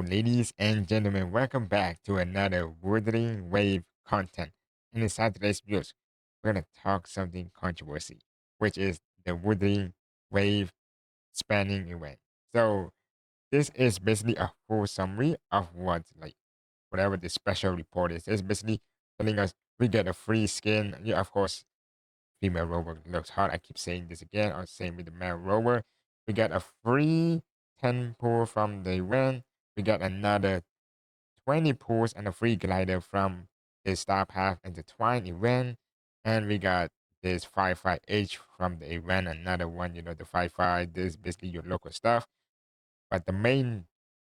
So ladies and gentlemen, welcome back to another Wuthering Wave content. And inside today's videos, we're gonna talk something controversy, which is the Wuthering Wave spanning event. So this is basically a full summary of what whatever the special report is. It's basically telling us we get a free skin. Yeah, of course, female rover looks hot. I keep saying this again. Or same with the male rover. We got a free 10 pull from the event. We got another 20 pulls and a free glider from the Starpaths Intertwined event. And we got this 5.5H from the event, another one, the 5.5. This is basically your local stuff. But the main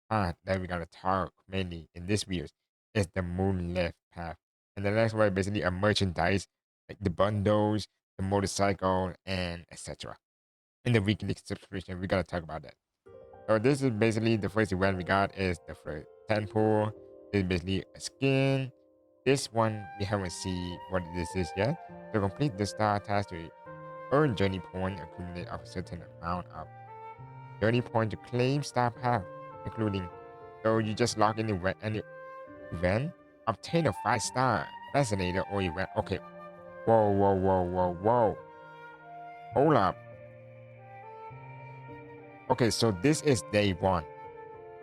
part that we're gonna talk mainly in this video is the Moonlift path. And the next one basically a merchandise, like the bundles, the motorcycle, and etc. In the weekly subscription, we gotta talk about that. So this is basically the first event we got is the first temple. This is basically a skin. This one we haven't seen what this is yet. To complete the star task to earn journey point, accumulate of a certain amount of journey point to claim star path, including so you just log in any event, obtain a 5-star resonator or event. Okay. Whoa, whoa, whoa, whoa, whoa. Hold up. Okay, so this is day one.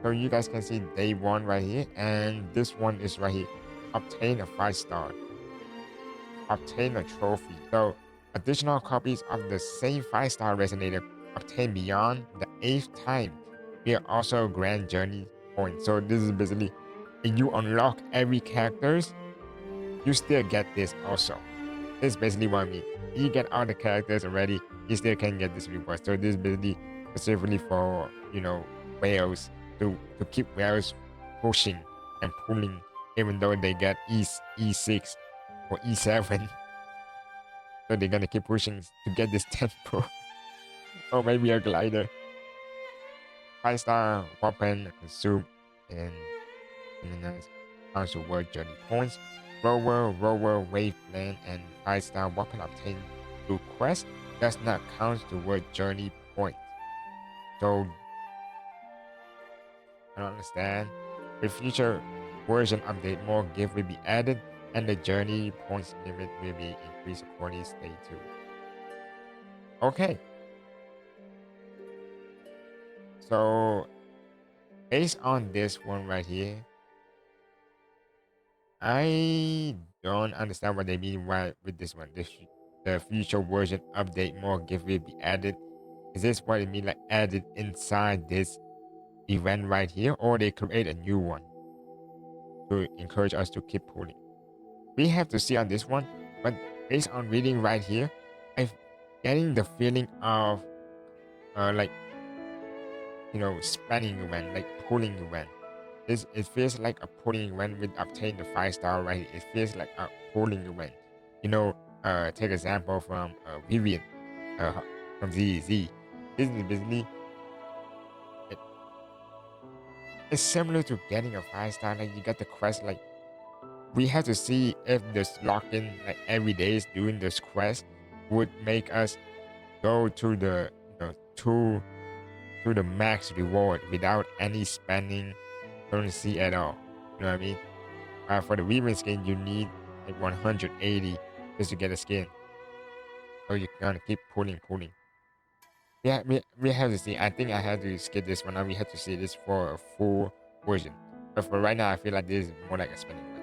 So you guys can see day one right here, and this one is right here. Obtain a 5-star. Obtain a trophy. So additional copies of the same 5-star resonator obtained beyond the 8th time. We are also grand journey points. So this is basically if you unlock every characters, you still get this also. This is basically what I mean. You get all the characters already, you still can get this reward. So this is basically specifically for whales to keep whales pushing and pulling, even though they get E6 or E7. So they're gonna keep pushing to get this tempo. Or maybe a glider. 5-star weapon consumed in a nice council world journey points. Rover, Waveland, and 5-star weapon obtained through quest does not count toward journey point. So I don't understand. With future version update, more gift will be added, and the journey points limit will be increased accordingly. Stay tuned. Okay. So based on this one right here, I don't understand what they mean with this one. The future version update, more gift will be added. Is this what it mean, like added inside this event right here, or they create a new one to encourage us to keep pulling? We have to see on this one, but based on reading right here, I'm getting the feeling of like spanning event, like pulling event. It feels like a pulling event with obtain the 5-star right here. It feels like a pulling event. Take example from Vivian uh, from ZZ. This is basically it, it's similar to getting a 5-star. Like you get the quest. Like we have to see if this lock-in like every day is doing this quest would make us go to the to the max reward without any spending currency at all. You know what I mean? For the Weaving skin, you need like 180 just to get a skin. So you gotta keep pulling. Yeah, we have to see. I think I have to skip this one. Now we have to see this for a full version. But for right now, I feel like this is more like a spending one.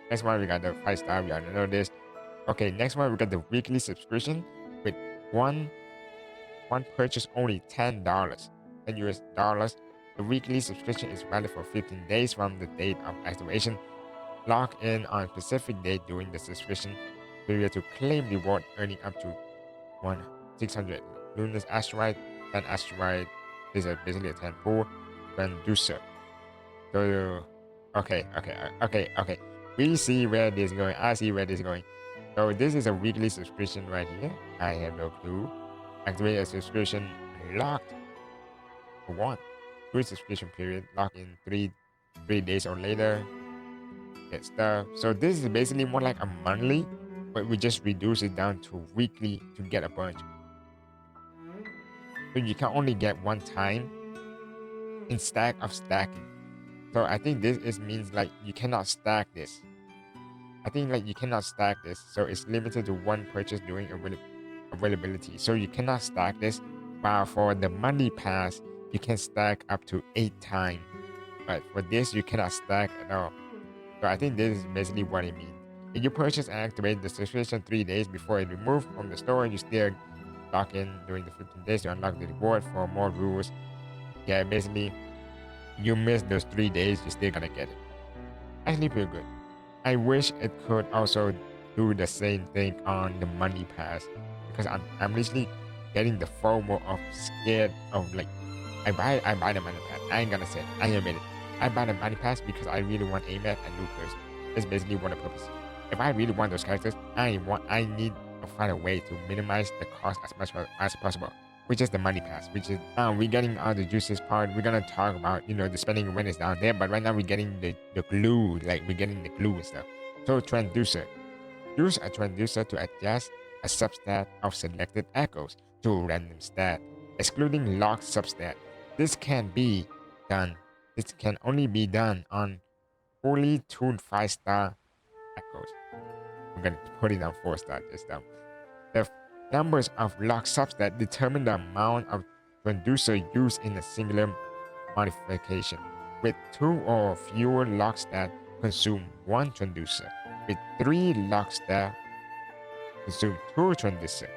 Next one, we got the 5-star. We already know this. Okay, next one, we got the weekly subscription with one purchase only $10, $10 US. The weekly subscription is valid for 15 days from the date of activation. Log in on a specific date during the subscription period to claim reward, earning up to 600 lunar asteroid. 10 asteroid is basically a 10 pool. Transducer. So, okay. We see where this is going. I see where this is going. So this is a weekly subscription right here. I have no clue. Activate a subscription locked for one. Free subscription period. Lock in three days or later. Get stuff. So this is basically more like a monthly, but we just reduce it down to weekly to get a bunch. So you can only get one time instead of stacking. So I think this means like you cannot stack this. I think like you cannot stack this, so it's limited to one purchase during availability. So you cannot stack this. While for the money pass, you can stack up to 8 times. But for this, you cannot stack at all. So I think this is basically what it means. If you purchase and activate the subscription 3 days before it removed from the store, you still lock in during the 15 days to unlock the reward for more rules. Yeah, basically, you miss those 3 days, you're still gonna get it. Actually, pretty good. I wish it could also do the same thing on the money pass because I'm literally getting the FOMO of scared of like I buy the money pass. I ain't gonna say it. I admit it. I buy the money pass because I really want AMAT and Lucas. That's basically what the purpose. If I really want those characters, I need to find a way to minimize the cost as much as possible. Which is the money pass, which is now we're getting all the juices part. We're gonna talk about the spending when it's down there, but right now we're getting the glue, like we're getting the glue and stuff. So transducer. Use a transducer to adjust a substat of selected echoes to random stat, excluding locked substat. This can be done. This can only be done on fully tuned 5-star echoes. I'm gonna put it on 4-star this time. The numbers of lock substat determine the amount of transducer used in a singular modification. With 2 or fewer lock stat, consume 1 transducer. With 3 lock stat, consume 2 transducer.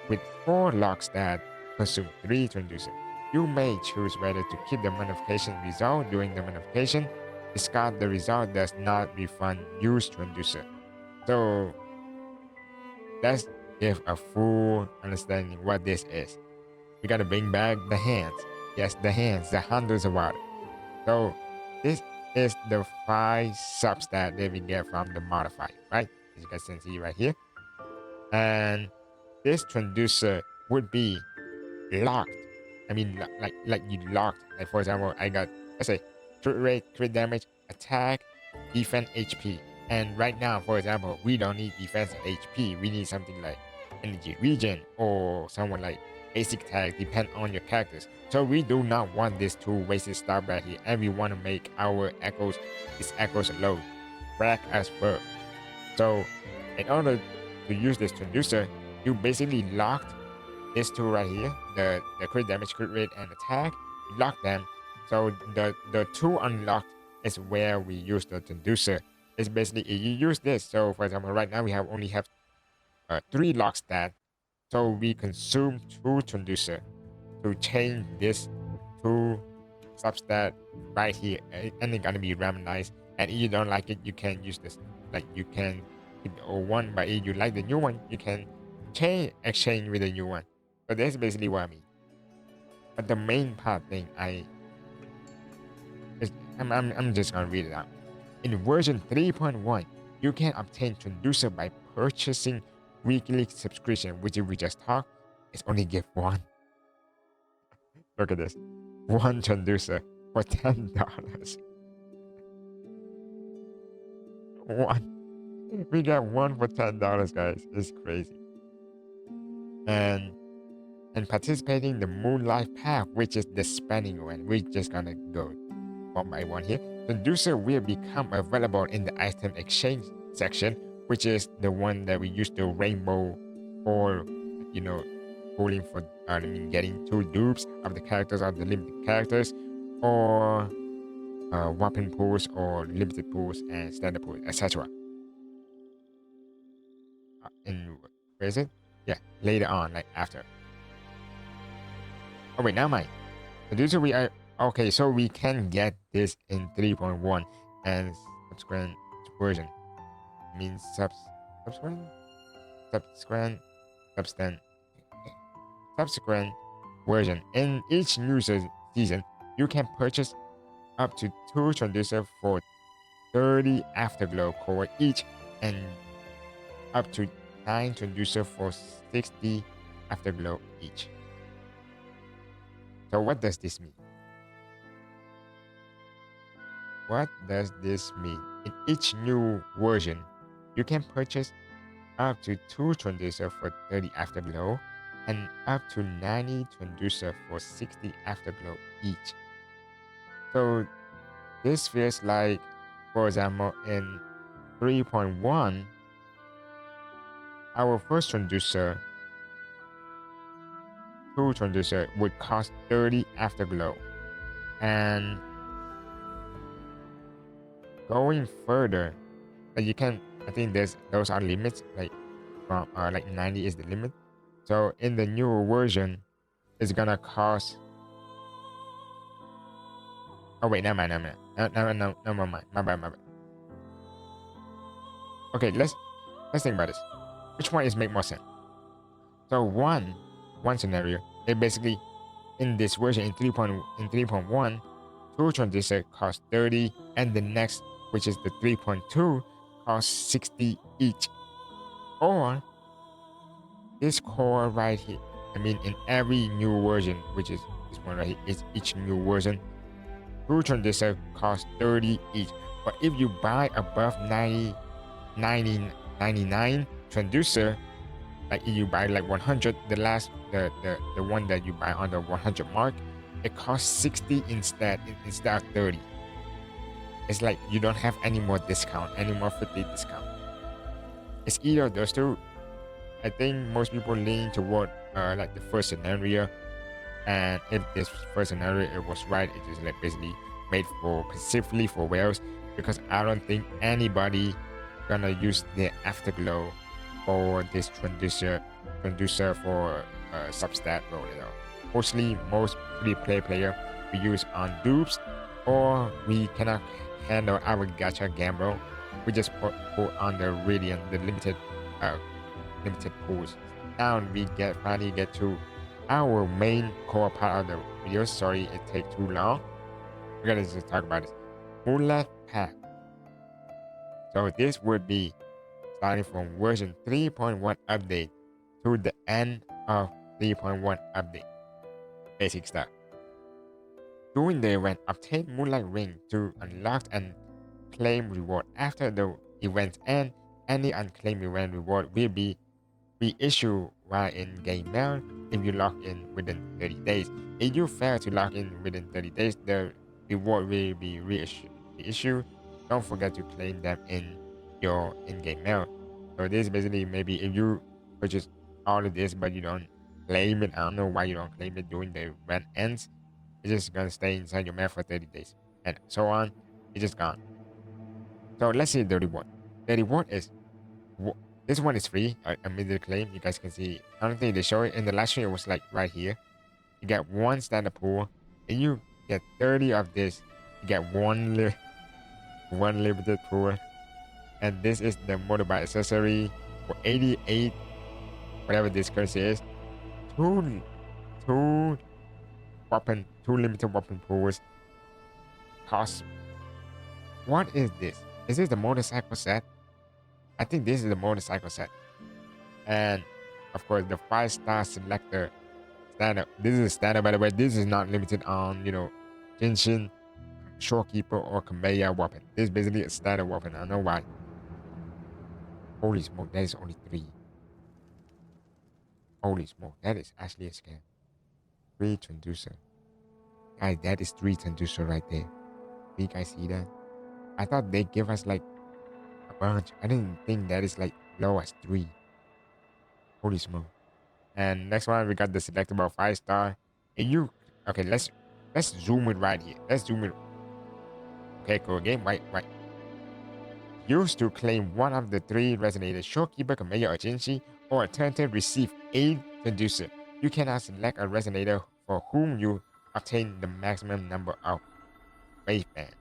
With 4 lock stat, consume 3 transducer. You may choose whether to keep the modification result during the modification. Discard the result does not refund used transducer. So let's give a full understanding what this is. We gotta bring back the hands. Yes, the hands, the handles of water. So this is the 5 substat that we get from the modifier, right? As you guys can see right here. And this transducer would be locked. I mean, like you locked. Like for example, I got, let's say, crit rate, crit damage, attack, defense, HP. And right now, for example, we don't need defense and HP. We need something like energy regen or someone like basic tag, depend on your characters. So we do not want this to waste its star back here, and we want to make our echoes, these echoes low, back as well. So in order to use this transducer, you basically locked these two right here, the crit damage, crit rate, and attack. Lock them. So the 2 unlocked is where we use the transducer. It's basically if you use this. So for example, right now we only have 3 lock stat. So we consume 2 transducer to change this to substat right here, and it's gonna be randomized. And if you don't like it, you can use this. Like you can keep the old one, but if you like the new one, you can exchange with the new one. So that's basically what I mean. But the main part thing I'm just gonna read it out. In version 3.1, you can obtain Transducer by purchasing weekly subscription, which we just talked. It's only give 1. Look at this. 1 Transducer for $10. 1. We got 1 for $10, guys. It's crazy. And participating in the Moonlight Path, which is the spending one. We're just gonna go one by one here. Transducer will become available in the item exchange section, which is the one that we use the rainbow for, pulling for, getting 2 dupes of the characters of the limited characters, or weapon pools, or limited pools, and standard pools, etc. And where is it? Yeah, later on, like after. Oh wait, now mine. Transducer we are okay, so we can get this in 3.1 and subsequent version. Means subsequent version. In each new season, you can purchase up to 2 transducer for 30 afterglow core each, and up to 9 transducer for 60 afterglow each. So what does this mean? What does this mean? In each new version, you can purchase up to 2 transducer for 30 afterglow, and up to 90 transducer for 60 afterglow each. So this feels like, for example, in 3.1, our first transducer, two transducer, would cost 30 afterglow. And going further, like you can, I think those are limits, like from like 90 is the limit. So in the newer version, it's gonna cost. Oh wait, never mind, never mind. My bad. Okay, let's think about this. Which one is make more sense? So one scenario, it basically in this version in 3.1, two transistor cost 30, and the next, which is the 3.2, costs 60 each. Or this core right here, I mean in every new version, which is this one right here, is each new version, two transistor cost 30 each. But if you buy above 99 transducer, like if you buy like 100, the one that you buy on the 100 mark, it costs 60 instead of 30. It's like you don't have any more discount, any more 50 discount. It's either of those two. I think most people lean toward like the first scenario, and if this first scenario it was right, it is like basically made for specifically for whales, because I don't think anybody gonna use the afterglow for this transducer for substat role. Mostly most free-play player we use on dupes, or we cannot handle our gacha gamble. We just put on the radiant, the limited pools. Now we finally get to our main core part of the video. Sorry it takes too long. We're gonna just talk about this. Moonlight Path. So this would be starting from version 3.1 update to the end of 3.1 update. Basic stuff. During the event, obtain Moonlight Ring to unlock and claim reward. After the event end, any unclaimed event reward will be reissued while in game mode if you log in within 30 days. If you fail to log in within 30 days, the reward will be reissued. Don't forget to claim them in your in-game mail. So this basically, maybe if you purchase all of this but you don't claim it, I don't know why you don't claim it during the event ends. It's just gonna stay inside your mail for 30 days and so on. It's just gone. So let's see the reward. The reward is this one is free. I made the claim. You guys can see. I don't think they show it in the last stream. It was like right here. You get one standard pool, and you get 30 of this. You get one limited pool, and this is the motorbike accessory for 88, whatever this currency is. Two limited weapon pools. Cost. What is this? Is this the motorcycle set? I think this is the motorcycle set. And of course the 5-star selector standard. This is standard, by the way. This is not limited on Genshin, Shorekeeper, or Kameya weapon. This is basically a standard weapon. I don't know why. Holy smoke, that is only 3. Holy smoke, that is actually a scam. 3 transducer. Guys, that is 3 transducer right there. Do you guys see that? I thought they give us like a bunch. I didn't think that is like low as 3. Holy smoke. And next one, we got the selectable 5-star. And you, okay, let's zoom it right here. Let's zoom it. Okay, cool. Game, right. Used to claim one of the 3 resonators, Shorekeeper, Kameya, or Jinshi, or alternative receive 8 transducer. You cannot select a resonator for whom you obtain the maximum number of waveband.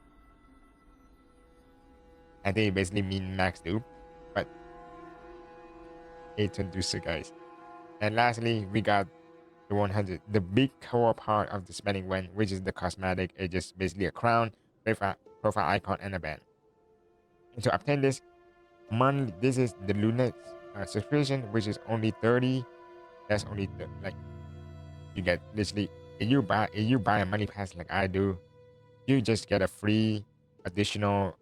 I think it basically means max dupe, but 8 transducer, guys. And lastly, we got the 100, the big core part of the spending when, which is the cosmetic. It's just basically a crown, profile icon, and a band. And to obtain this monthly, this is the Lunar subscription, which is only 30. That's only like you get literally if you buy a money pass like I do, you just get a free additional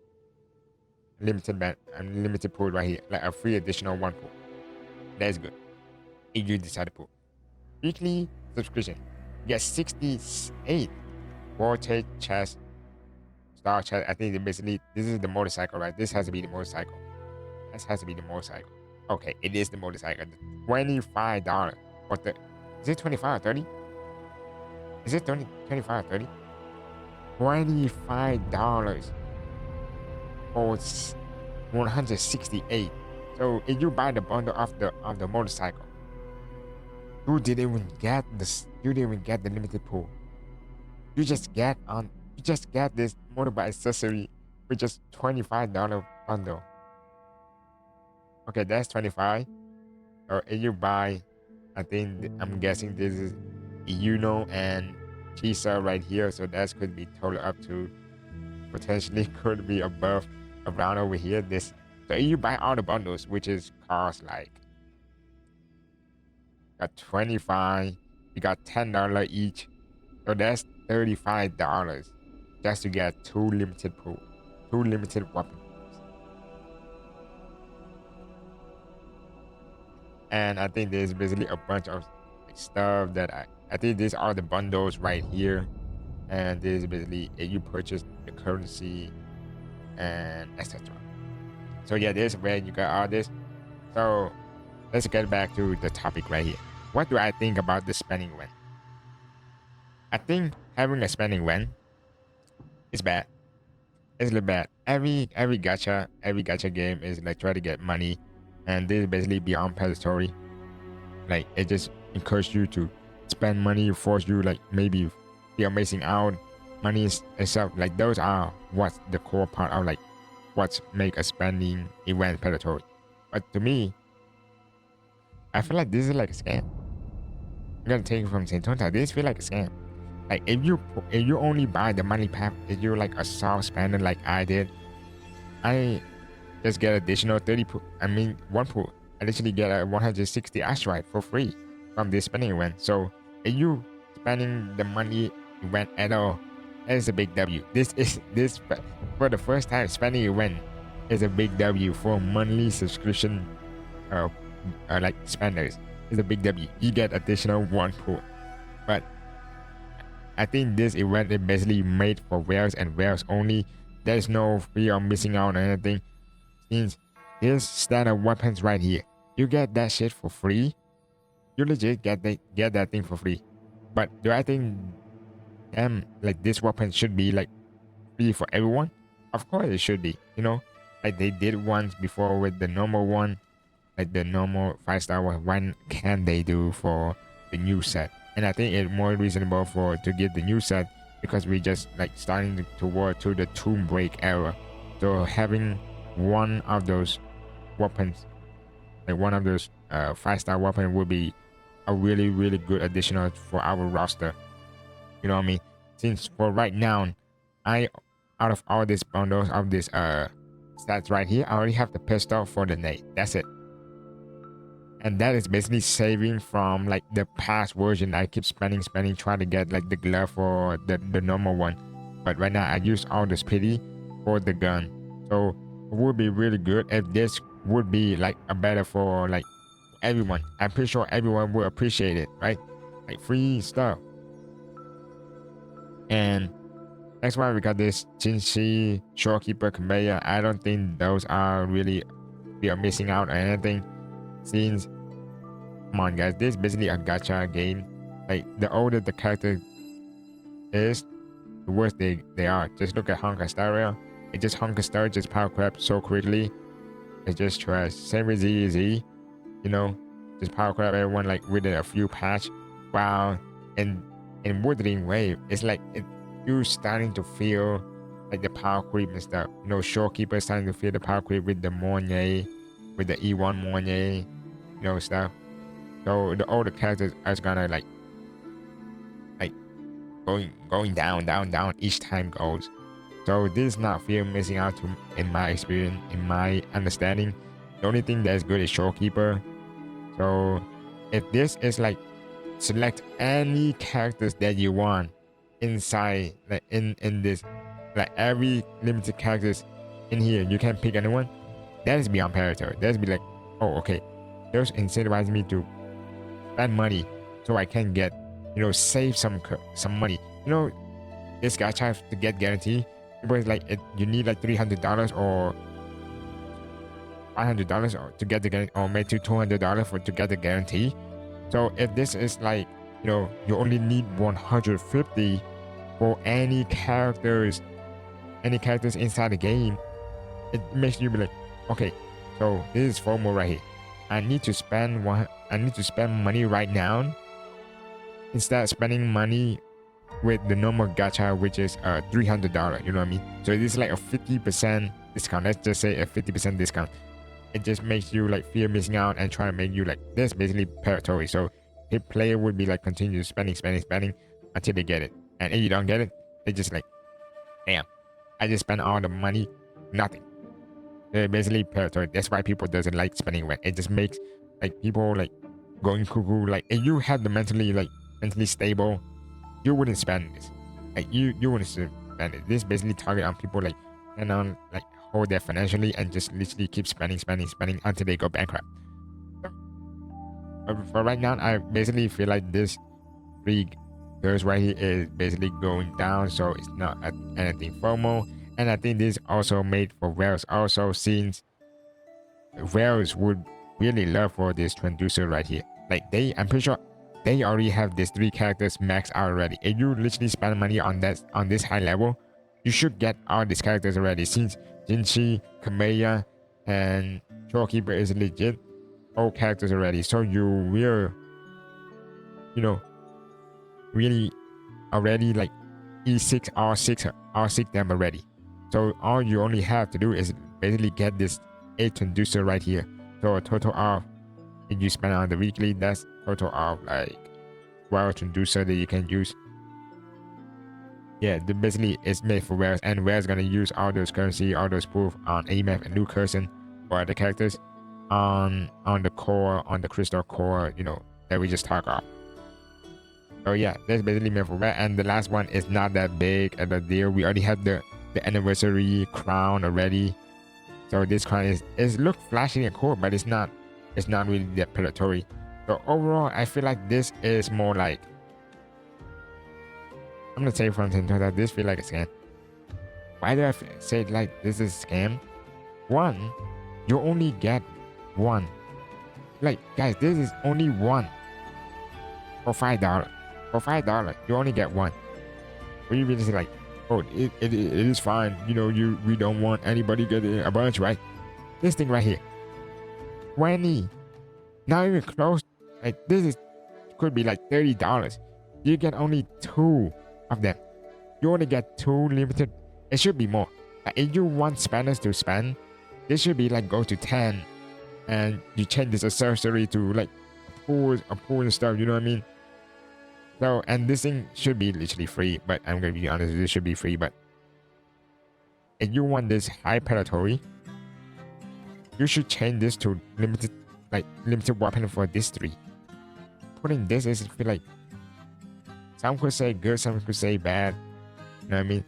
limited pool right here, like a free additional 1 pool. That's good if you decide to pool. Weekly subscription, you get 68 Vortex chest star chest. I think basically this is the motorcycle, right? This has to be the motorcycle. This has to be the motorcycle. Okay, it is the motorcycle. $25. What the? Is it 25 or 30? Is it 25 or 30? $25 for 168. So if you buy the bundle of the motorcycle, you didn't even get this. You didn't even get the limited pool. You just get this motorbike accessory with just $25 bundle. Okay, that's 25. Or if you buy, I think I'm guessing this is Uno and Chisa right here, so that could be total up to potentially could be above around over here. This so if you buy all the bundles, which is cost like got 25, you got $10 each, so that's $35 just to get two limited weapons. And I think there's basically a bunch of stuff that I think these are the bundles right here, and this is basically if you purchase the currency and etc. So yeah, this is where you got all this. So let's get back to the topic right here. What do I think about the spending event? I think having a spending event is bad. It's really bad. Every gacha game is like try to get money, and this is basically beyond predatory. Like it just encourages you to spend money, force you like maybe you're missing out money itself. Like those are what's the core part of like what's make a spending event predatory. But to me, I feel like this is like a scam. I'm gonna take it from Sentonta. This feel like a scam. Like if you only buy the money pack, if you're like a soft spender like I did, I just get additional 30 pool. I mean 1 pool. I literally get a 160 asteroid for free from this spending event. So if you spending the money event at all, that is a big W. This for the first time spending event is a big W for monthly subscription like spenders. It's a big W. You get additional 1 pool. But I think this event is basically made for whales and whales only. There's no fear of missing out on anything. Since this standard weapons right here, you get that shit for free. You legit get that thing for free. But do I think like this weapon should be like free for everyone? Of course it should be. You know, like they did once before with the normal one, like the normal 5-star one. When can they do for the new set? And I think it's more reasonable to get the new set because we just like starting toward to the tomb break era. So having one of those weapons, like one of those 5-star weapon, would be a really good additional for our roster. You know what I mean? Since for right now, out of all these bundles of this stats right here, I already have the pistol for the nade. That's it. And that is basically saving from like the past version. I keep spending trying to get like the glove for the normal one. But right now I use all the speedy for the gun. So it would be really good if this would be like a better for like everyone. I'm pretty sure everyone will appreciate it, right? Like free stuff. And that's why we got this Jinshi Shorekeeper Conveyor. I don't think those are really, we are missing out on anything. Since, come on guys, this is basically a gacha game. Like the older the character is, the worse they are. Just look at Honka Star Rail. It just Honka Star just power crap so quickly. It's just trash. Same with ZZ, you know, just power crap everyone like within a few patch. Wow. And in Wuthering Wave, it's like you starting to feel like the power creep and stuff. You know, Shorekeeper starting to feel the power creep with the Mornay, with the E1 Mornay, you know, stuff. So the older characters are gonna like going down each time goes. So this is not feel missing out in my experience, in my understanding. The only thing that's good is Shorekeeper. So if this is like select any characters that you want inside, like in this, like every limited characters in here, you can pick anyone. That is beyond predatory. That's be like, oh okay, those incentivize me to spend money so I can get, you know, save some money. You know, this gacha to get guarantee People is like you need like $300 or $500 to get the guarantee, or maybe $200 for to get the guarantee. So if this is like, you only need 150 for any characters inside the game, it makes you be like, okay, so this is FOMO right here. I need to spend money right now instead of spending money with the normal gacha, which is $300. You know what I mean? So it is like a 50% discount. Let's just say a 50% discount. It just makes you like fear missing out and try to make you like this, basically predatory. So a player would be like continue spending until they get it. And if you don't get it, they just like, damn, I just spent all the money, nothing. They're basically predatory. That's why people doesn't like spending rent. It just makes like people like going cuckoo. Like if you had the mentally stable, you wouldn't spend this. Like you wouldn't spend it. This basically target on people like and on like hold there financially and just literally keep spending until they go bankrupt. So, for right now, I basically feel like this three girls right here is basically going down, so it's not anything FOMO. And I think this is also made for whales also, since whales would really love for this Transducer right here. Like I'm pretty sure they already have these 3 characters maxed out already. If you literally spend money on this high level, you should get all these characters already, since Jinchi, Kameya, and Showkeeper is legit all characters already. So you will, really already like E6 R6 them already. So all you only have to do is basically get this 8 Transducer right here. So a total of, if you spend on the weekly, that's total of like 12 Transducer that you can use. Yeah, basically it's made for whales, and whales gonna use all those currency, all those proof on AMF and New Curson for the characters on the core, on the crystal core, that we just talked about. So yeah, that's basically made for whales. And the last one is not that big of a deal. We already had the anniversary crown already. So this crown is look flashy and cool, but it's not really that predatory. So overall, I feel like this is more like, I'm gonna say from that this feel like a scam. Why do I say like this is a scam? One, you only get one. Like guys, this is only one for $5. For $5, you only get one. We really say like, oh, it is fine. We don't want anybody getting a bunch, right? This thing right here, 20, not even close. Like this could be like $30. You get only 2 of them. You only get 2 limited. It should be more. Like if you want spenders to spend, this should be like go to 10, and you change this accessory to like a pool and stuff. You know what I mean? So, and this thing should be literally free, but I'm gonna be honest, this should be free. But if you want this high predatory, you should change this to limited weapon for this 3. Putting this is feel like, some could say good, some could say bad. You know what I mean?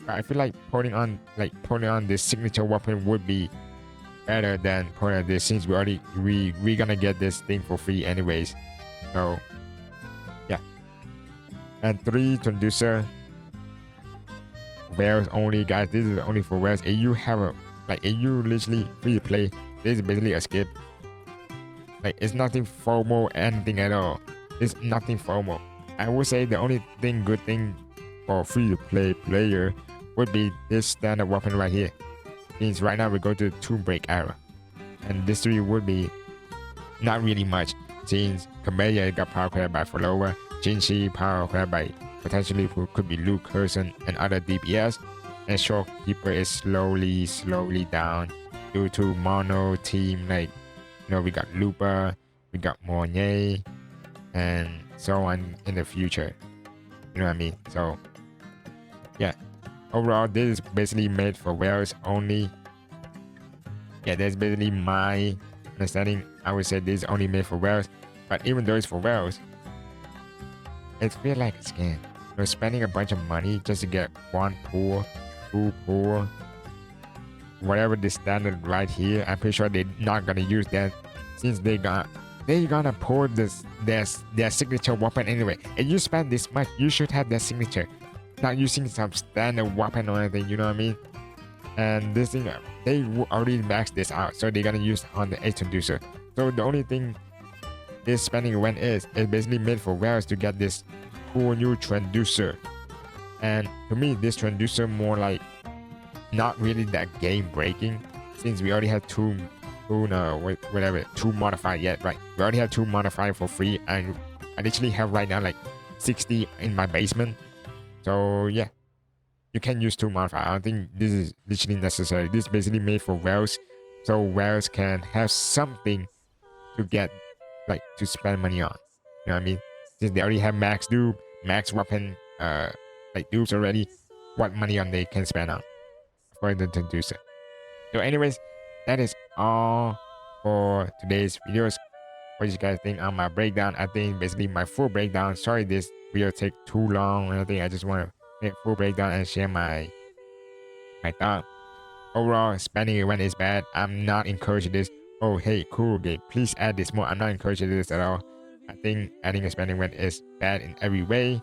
But I feel like putting on this signature weapon would be better than putting on this, since we gonna get this thing for free anyways. So yeah. And 3 Transducer, whales only, guys. This is only for whales. If you have if you literally free to play, this is basically a skip. Like it's nothing FOMO, anything at all. It's nothing FOMO. I would say the only good thing for free to play player would be this standard weapon right here. Means right now we go to the Tomb Break era, and this 3 would be not really much, since Kameya got power created by follower, Jinchi power created by potentially who could be Luke Curson and other DPS, and Showkeeper is slowly down due to mono team. Like we got Lupa, we got Mornier, and so on in the future. You know what I mean? So yeah, overall this is basically made for whales only. Yeah, that's basically my understanding. I would say this is only made for whales, but even though it's for whales, it feels like a scam. Spending a bunch of money just to get 1 pool, 2 pool, whatever the standard right here. I'm pretty sure they're not gonna use that, since they're gonna pull their signature weapon anyway. If you spend this much, you should have their signature. not using some standard weapon or anything, you know what I mean? And this thing, they already maxed this out, so they're gonna use on the Transducer. So the only thing this spending event is basically made for whales to get this cool new Transducer. And to me, this Transducer more like not really that game breaking, since we already have two modified yet, right? We already have 2 modified for free, and I literally have right now like 60 in my basement. So yeah, you can use 2 modified. I don't think this is literally necessary. This is basically made for whales, so whales can have something to get, like, to spend money on. You know what I mean? Since they already have max dupe, max weapon, like dupes already, what money on they can spend on for the Transducer. So anyways, that is all for today's videos. What do you guys think on my breakdown? I think basically my full breakdown. Sorry this video take too long. I think I just want to make full breakdown and share my thought. Overall, spending event is bad. I'm not encouraging this. Oh hey, cool game, please add this more. I'm not encouraging this at all. I think adding a spending event is bad in every way,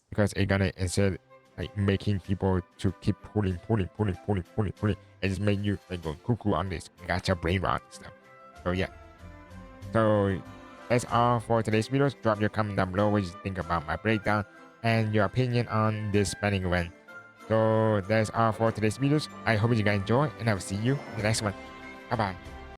because it's gonna instead like making people to keep pulling, and just make you like go cuckoo on this gacha brain rot stuff. So yeah. So that's all for today's videos. Drop your comment down below what you think about my breakdown and your opinion on this spending event. So that's all for today's videos. I hope you guys enjoy, and I will see you in the next one. Bye bye.